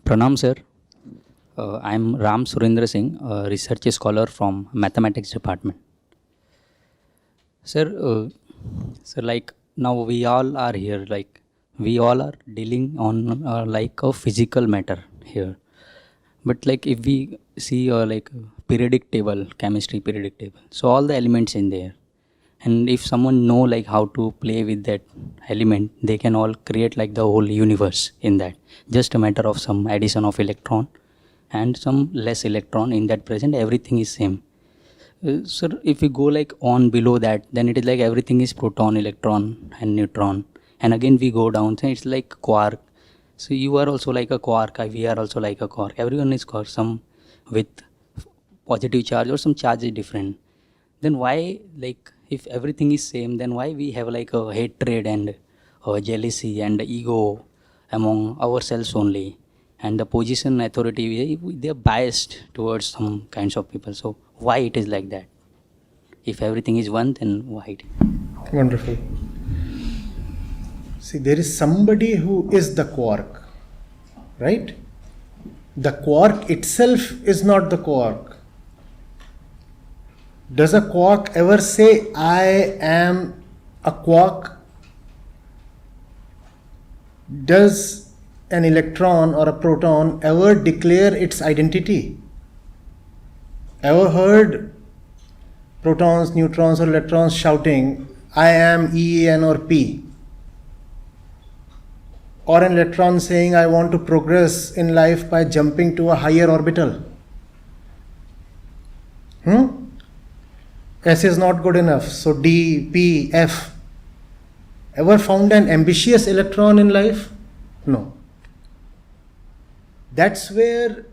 Pranam sir, I am Ram Surendra Singh, a research scholar from mathematics department. Sir, like now we all are here, like we all are dealing on like a physical matter here. But like if we see like periodic table, chemistry periodic table, so all the elements in there, and if someone know like how to play with that element, they can all create like the whole universe in that. Just a matter of some addition of electron and some less electron in that present, everything is same. Sir, if we go like on below that, then it is like everything is proton, electron and neutron, and again we go down, so it's like quark. So you are also like a quark, we are also like a quark, everyone is quark, some with positive charge or some charge is different. Then why, like if everything is same, then why we have like a hatred and jealousy and ego among ourselves only, and the position authority, they are biased towards some kinds of people. So why it is like that? If everything is one, then why? Wonderful. See, there is somebody who is the quark, right? The quark itself is not the quark. Does a quark ever say, I am a quark? Does an electron or a proton ever declare its identity? Ever heard protons, neutrons or electrons shouting, I am E, N or P? Or an electron saying, I want to progress in life by jumping to a higher orbital? S is not good enough, so D, P, F. Ever found an ambitious electron in life? No. That's where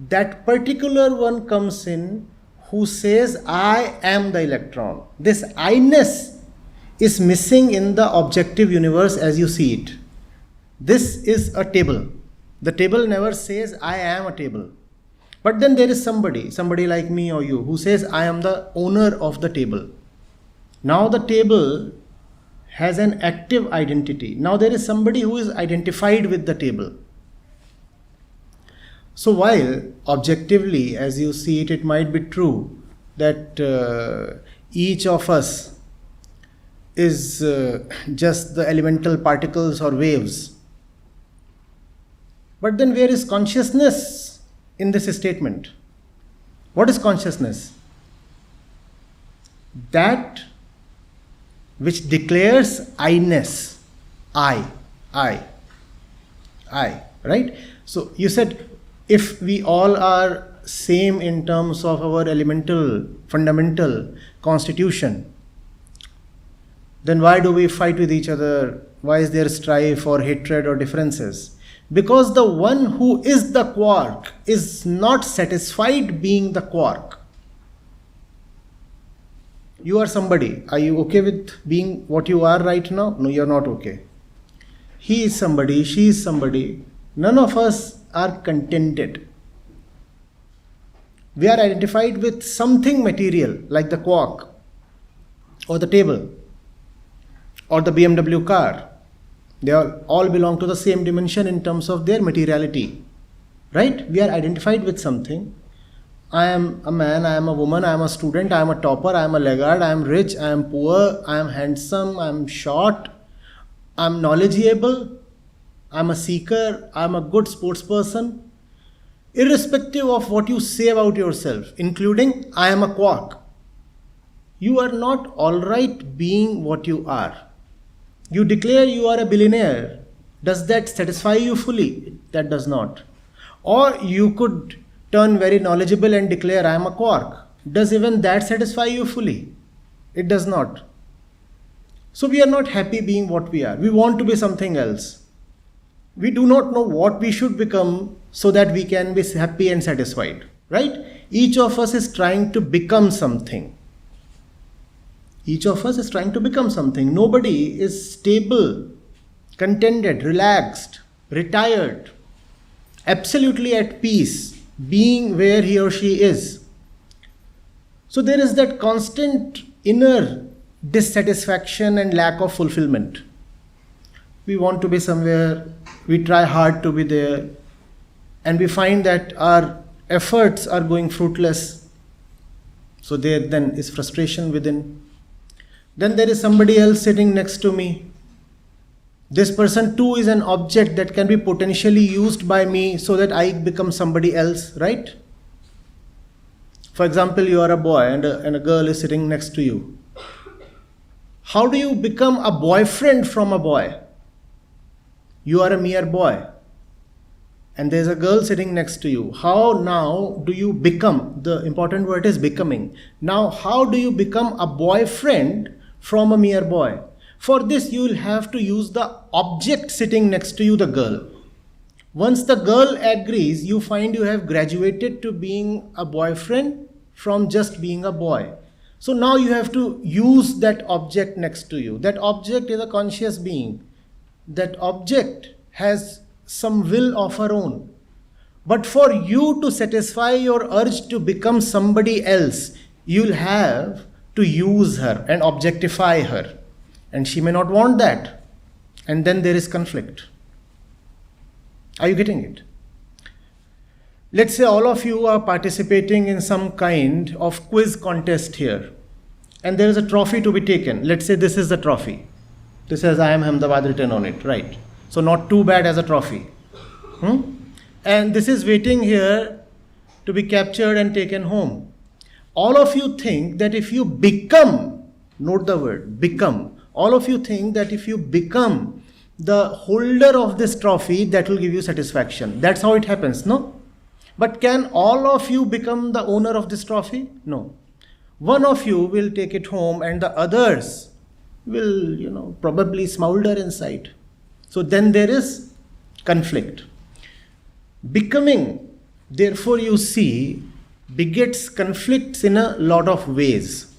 that particular one comes in who says, I am the electron. This I-ness is missing in the objective universe as you see it. This is a table. The table never says, I am a table. But then there is somebody like me or you, who says, I am the owner of the table. Now the table has an active identity. Now there is somebody who is identified with the table. So while objectively, as you see it, it might be true that each of us is just the elemental particles or waves. But then where is consciousness in this statement? What is consciousness? That which declares I-ness. I, right? So you said, if we all are same in terms of our elemental, fundamental constitution, then why do we fight with each other? Why is there strife or hatred or differences? Because the one who is the quark is not satisfied being the quark. You are somebody. Are you okay with being what you are right now? No, you are not okay. He is somebody, she is somebody. None of us are contented. We are identified with something material like the quark or the table or the BMW car. They all belong to the same dimension in terms of their materiality, right? We are identified with something. I am a man, I am a woman, I am a student, I am a topper, I am a laggard, I am rich, I am poor, I am handsome, I am short, I am knowledgeable, I am a seeker, I am a good sports person. Irrespective of what you say about yourself, including I am a quark, you are not alright being what you are. You declare you are a billionaire. Does that satisfy you fully? That does not. Or you could turn very knowledgeable and declare I am a quark. Does even that satisfy you fully? It does not. So we are not happy being what we are. We want to be something else. We do not know what we should become so that we can be happy and satisfied, right? Each of us is trying to become something. Each of us is trying to become something. Nobody is stable, contented, relaxed, retired, absolutely at peace, being where he or she is. So there is that constant inner dissatisfaction and lack of fulfillment. We want to be somewhere, we try hard to be there, and we find that our efforts are going fruitless. So there then is frustration within. Then there is somebody else sitting next to me. This person too is an object that can be potentially used by me so that I become somebody else, right? For example, you are a boy and a girl is sitting next to you. How do you become a boyfriend from a boy? You are a mere boy. And there's a girl sitting next to you. How now do you become? The important word is becoming. Now, how do you become a boyfriend from a mere boy? For this, you will have to use the object sitting next to you, the girl. Once the girl agrees, you find you have graduated to being a boyfriend from just being a boy. So now you have to use that object next to you. That object is a conscious being. That object has some will of her own. But for you to satisfy your urge to become somebody else, you'll have to use her and objectify her. And she may not want that. And then there is conflict. Are you getting it? Let's say all of you are participating in some kind of quiz contest here. And there is a trophy to be taken. Let's say this is the trophy. This says I am Ahmedabad written on it, right? So not too bad as a trophy. And this is waiting here to be captured and taken home. All of you think that if you become, note the word, become. All of you think that if you become the holder of this trophy, that will give you satisfaction. That's how it happens, no? But can all of you become the owner of this trophy? No. One of you will take it home and the others will, probably smolder inside. So then there is conflict. Becoming, therefore you see, begets conflicts in a lot of ways.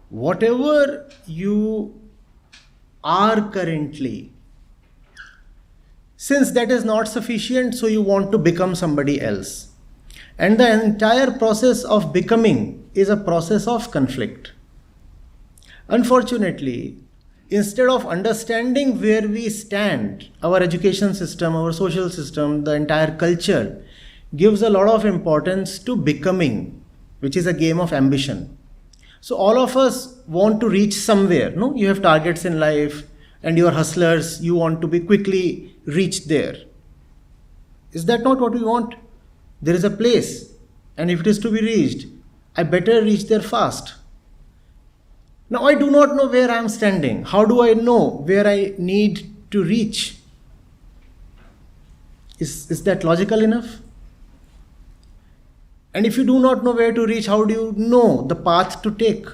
Whatever you are currently, since that is not sufficient, so you want to become somebody else. And the entire process of becoming is a process of conflict. Unfortunately, instead of understanding where we stand, our education system, our social system, the entire culture gives a lot of importance to becoming, which is a game of ambition. So all of us want to reach somewhere, no? You have targets in life and you are hustlers, you want to be quickly reached there. Is that not what we want? There is a place, and if it is to be reached, I better reach there fast. Now I do not know where I am standing. How do I know where I need to reach? Is that logical enough? And if you do not know where to reach, how do you know the path to take?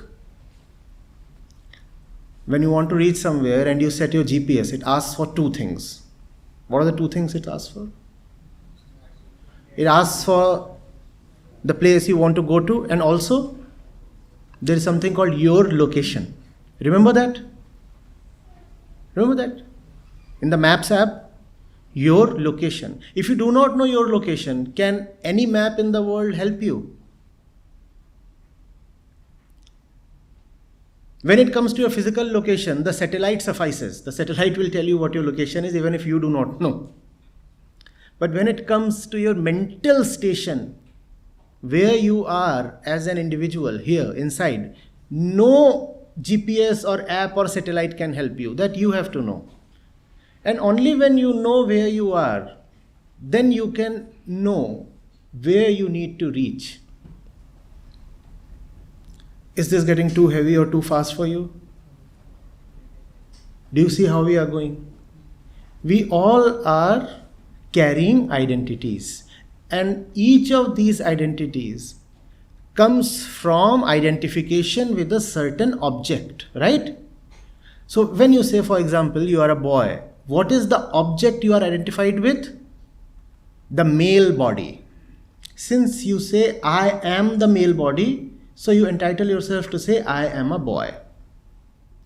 When you want to reach somewhere and you set your GPS, it asks for two things. What are the two things it asks for? It asks for the place you want to go to, and also there is something called your location. Remember that? Remember that? In the Maps app, your location. If you do not know your location, can any map in the world help you? When it comes to your physical location, the satellite suffices. The satellite will tell you what your location is even if you do not know. But when it comes to your mental station, where you are as an individual here inside, no GPS or app or satellite can help you. That you have to know. And only when you know where you are, then you can know where you need to reach. Is this getting too heavy or too fast for you? Do you see how we are going? We all are carrying identities, and each of these identities comes from identification with a certain object, right? So when you say, for example, you are a boy, what is the object you are identified with? The male body. Since you say, I am the male body, so you entitle yourself to say, I am a boy.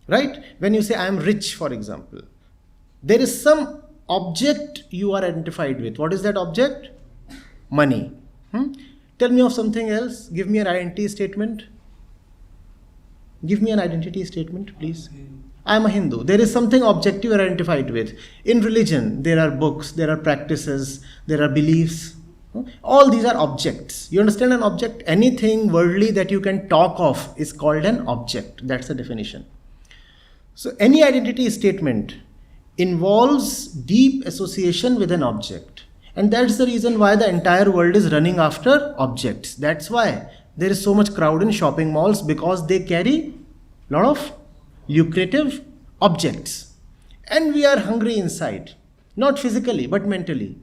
Right? When you say, I am rich, for example, there is some object you are identified with. What is that object? Money. Tell me of something else. Give me an identity statement. Give me an identity statement, please. I am a Hindu. There is something objective identified with. In religion, there are books, there are practices, there are beliefs. All these are objects. You understand an object? Anything worldly that you can talk of is called an object. That's the definition. So any identity statement involves deep association with an object. And that's the reason why the entire world is running after objects. That's why there is so much crowd in shopping malls, because they carry a lot of lucrative objects. And we are hungry inside, not physically but mentally.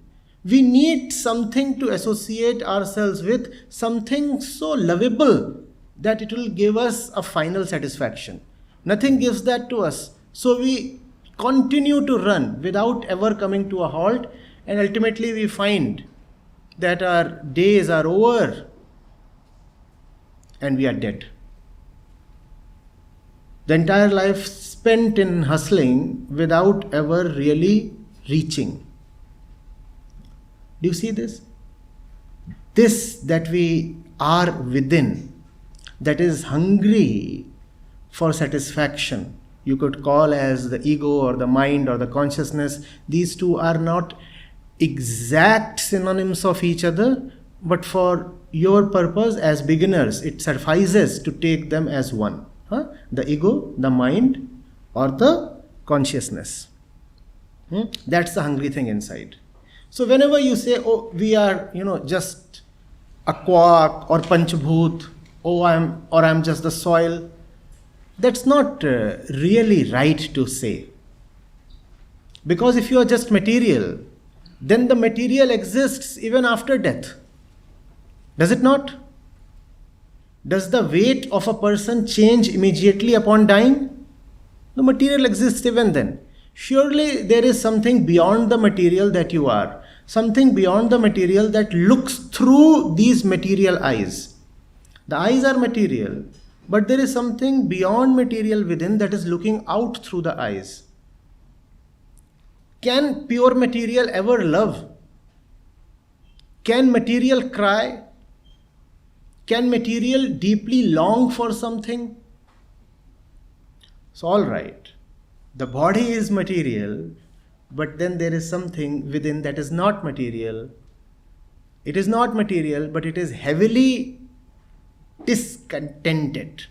We need something to associate ourselves with, something so lovable that it will give us a final satisfaction. Nothing gives that to us. So we continue to run without ever coming to a halt, and ultimately we find that our days are over and we are dead. The entire life spent in hustling without ever really reaching. Do you see this? This that we are within, that is hungry for satisfaction, you could call as the ego or the mind or the consciousness. These two are not exact synonyms of each other, but for your purpose as beginners, it suffices to take them as one. The ego, the mind, or the consciousness. That's the hungry thing inside. So whenever you say, oh, we are, just a quark or panchabhut, I'm just the soil, that's not really right to say. Because if you are just material, then the material exists even after death. Does it not? Does the weight of a person change immediately upon dying? The material exists even then. Surely there is something beyond the material that you are. Something beyond the material that looks through these material eyes. The eyes are material, but there is something beyond material within that is looking out through the eyes. Can pure material ever love? Can material cry? Can material deeply long for something? So all right, the body is material, but then there is something within that is not material. It is not material, but it is heavily discontented.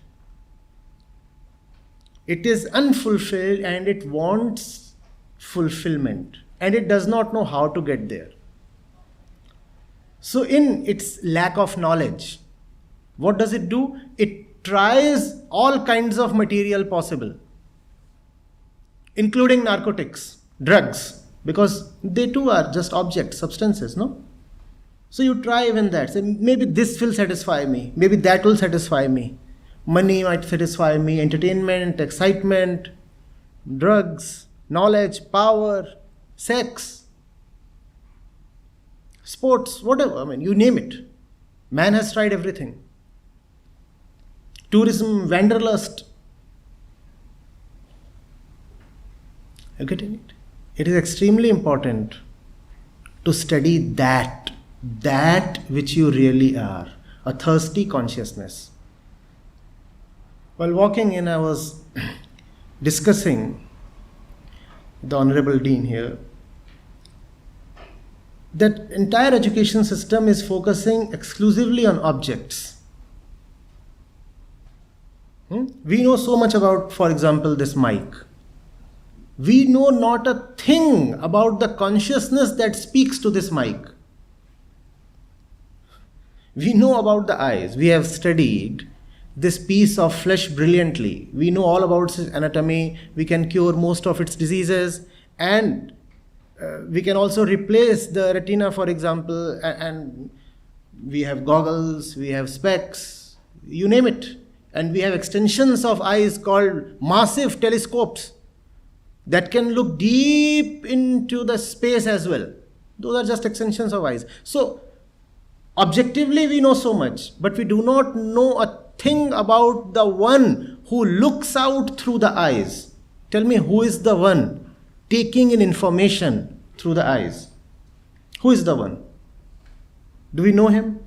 It is unfulfilled and it wants fulfillment, and it does not know how to get there. So in its lack of knowledge, what does it do? It tries all kinds of material possible, including narcotics, drugs, because they too are just objects, substances, no? So you try even that. Say, maybe this will satisfy me, maybe that will satisfy me. Money might satisfy me, entertainment, excitement, drugs, knowledge, power, sex, sports, whatever, you name it. Man has tried everything. Tourism, wanderlust. Are you getting it? It is extremely important to study that which you really are, a thirsty consciousness. While walking in, I was discussing with the Honorable Dean here that entire education system is focusing exclusively on objects. We know so much about, for example, this mic. We know not a thing about the consciousness that speaks to this mic. We know about the eyes. We have studied this piece of flesh brilliantly. We know all about its anatomy. We can cure most of its diseases, and we can also replace the retina, for example, and we have goggles, we have specs, you name it. And we have extensions of eyes called massive telescopes that can look deep into the space as well. Those are just extensions of eyes. So objectively we know so much, but we do not know a thing about the one who looks out through the eyes. Tell me, who is the one taking in information through the eyes? Who is the one? Do we know him?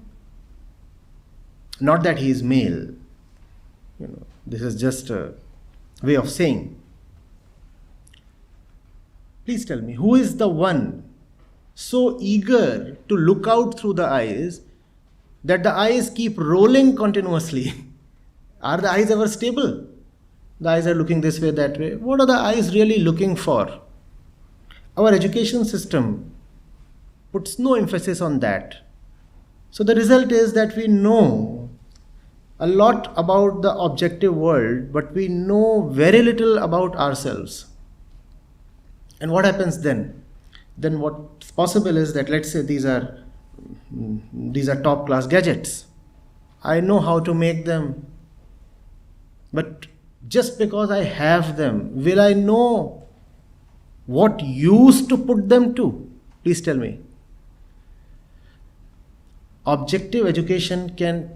Not that he is male. This is just a way of saying. Please tell me, who is the one so eager to look out through the eyes that the eyes keep rolling continuously? Are the eyes ever stable? The eyes are looking this way, that way. What are the eyes really looking for? Our education system puts no emphasis on that. So the result is that we know a lot about the objective world, but we know very little about ourselves. And what happens then? Then what's possible is that, let's say these are top class gadgets. I know how to make them. But just because I have them, will I know what use to put them to? Please tell me. Objective education can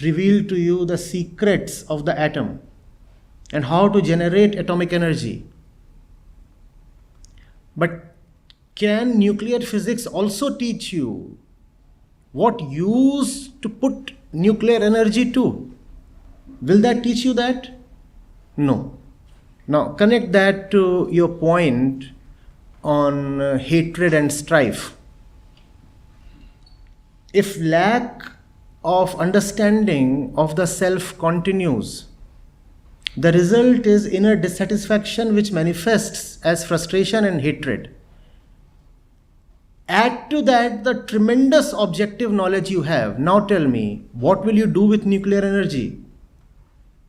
reveal to you the secrets of the atom and how to generate atomic energy. But can nuclear physics also teach you what use to put nuclear energy to? Will that teach you that? No. Now connect that to your point on hatred and strife. If lack of understanding of the self continues, the result is inner dissatisfaction which manifests as frustration and hatred. Add to that the tremendous objective knowledge you have. Now tell me, what will you do with nuclear energy?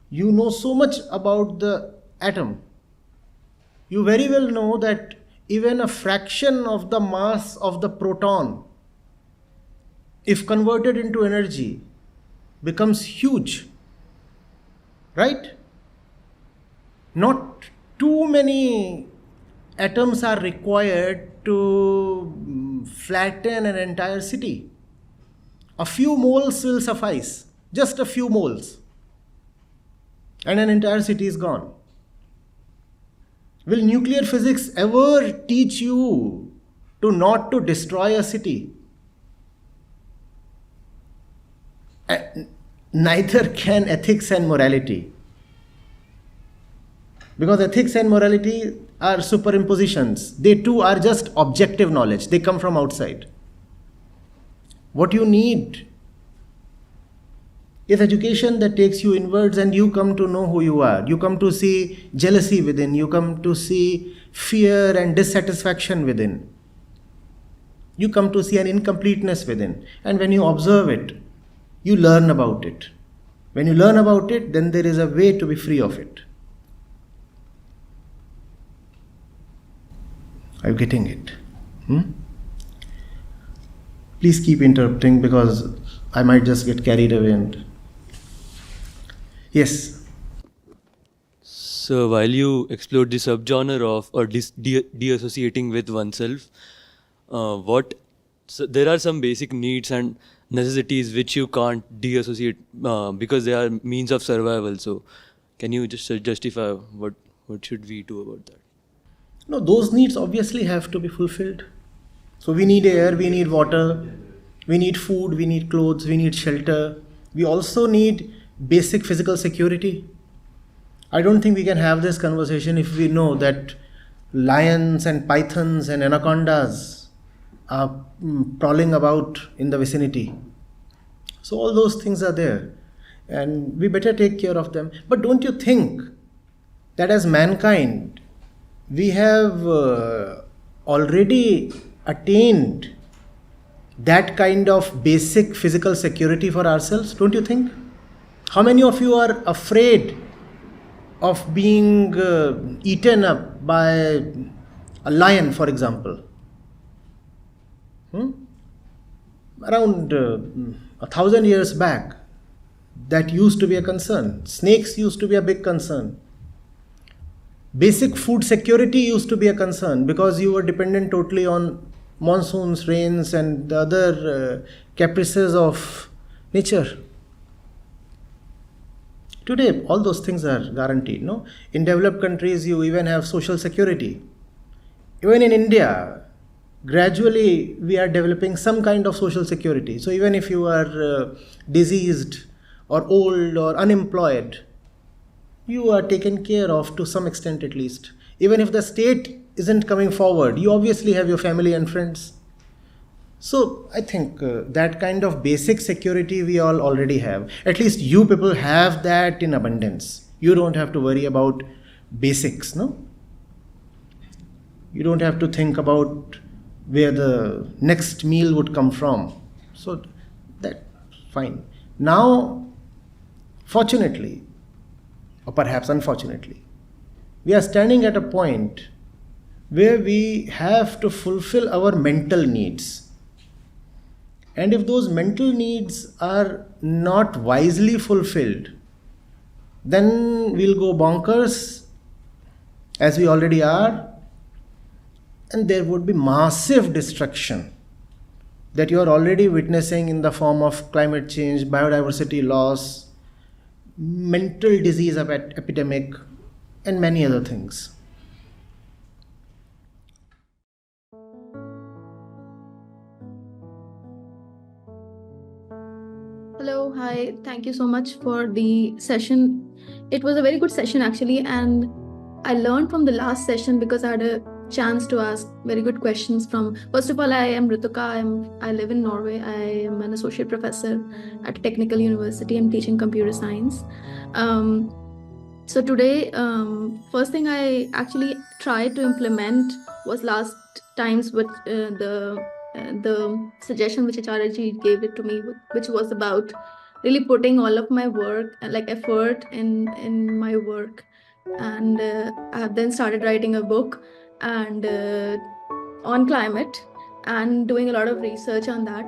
You know so much about the atom. You very well know that even a fraction of the mass of the proton, if converted into energy, becomes huge. Right? Not too many atoms are required to flatten an entire city. A few moles will suffice. Just a few moles. And an entire city is gone. Will nuclear physics ever teach you to not to destroy a city? Neither can ethics and morality. Because ethics and morality are superimpositions. They too are just objective knowledge. They come from outside. What you need is education that takes you inwards and you come to know who you are. You come to see jealousy within. You come to see fear and dissatisfaction within. You come to see an incompleteness within. And when you observe it, you learn about it. When you learn about it, then there is a way to be free of it. Are you getting it? Please keep interrupting because I might just get carried away and... Yes. So while you explored the subgenre of or deassociating with oneself, so there are some basic needs and necessities which you can't deassociate because they are means of survival. So can you just justify what should we do about that? No, those needs obviously have to be fulfilled. So we need air, we need water, we need food, we need clothes, we need shelter. We also need basic physical security. I don't think we can have this conversation if we know that lions and pythons and anacondas are prowling about in the vicinity. So all those things are there and we better take care of them. But don't you think that as mankind, we have already attained that kind of basic physical security for ourselves? Don't you think? How many of you are afraid of being eaten up by a lion, for example? Around 1,000 years back, that used to be a concern. Snakes used to be a big concern. Basic food security used to be a concern because you were dependent totally on monsoons, rains and the other caprices of nature. Today, all those things are guaranteed. No? In developed countries, you even have social security. Even in India, gradually we are developing some kind of social security. So even if you are diseased or old or unemployed, you are taken care of to some extent at least. Even if the state isn't coming forward, you obviously have your family and friends. So I think that kind of basic security we all already have. At least you people have that in abundance. You don't have to worry about basics, no? You don't have to think about where the next meal would come from. So that fine. Now, fortunately, or perhaps unfortunately, we are standing at a point where we have to fulfill our mental needs. And if those mental needs are not wisely fulfilled, then we'll go bonkers, as we already are, and there would be massive destruction that you are already witnessing in the form of climate change, biodiversity loss, mental disease epidemic, and many other things. Hello, hi. Thank you so much for the session. It was a very good session actually, and I learned from the last session because I had a chance to ask very good questions from. First of all, I am Rituka. I live in Norway. I am an associate professor at a technical university. I'm teaching computer science. So today, first thing I actually tried to implement was last times with the suggestion which Acharya ji gave it to me, which was about really putting all of my work like effort in my work, and I have then started writing a book and on climate and doing a lot of research on that.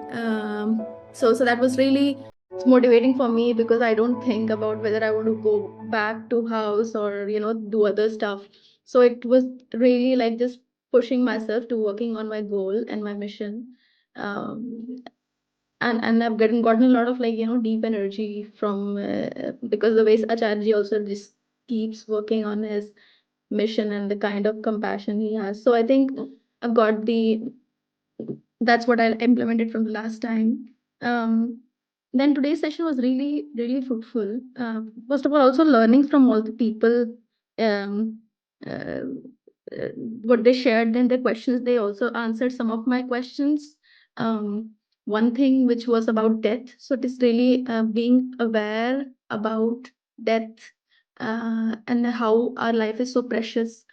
So that was really motivating for me because I don't think about whether I want to go back to house or do other stuff. So it was really like just pushing myself to working on my goal and my mission. Um, and I've gotten a lot of deep energy from because the way Acharya also just keeps working on his mission and the kind of compassion he has. So I think I've got that's what I implemented from the last time. Then today's session was really, really fruitful. First of all, also learning from all the people, um, uh, what they shared in their questions. They also answered some of my questions. One thing which was about death. So it is really being aware about death and how our life is so precious.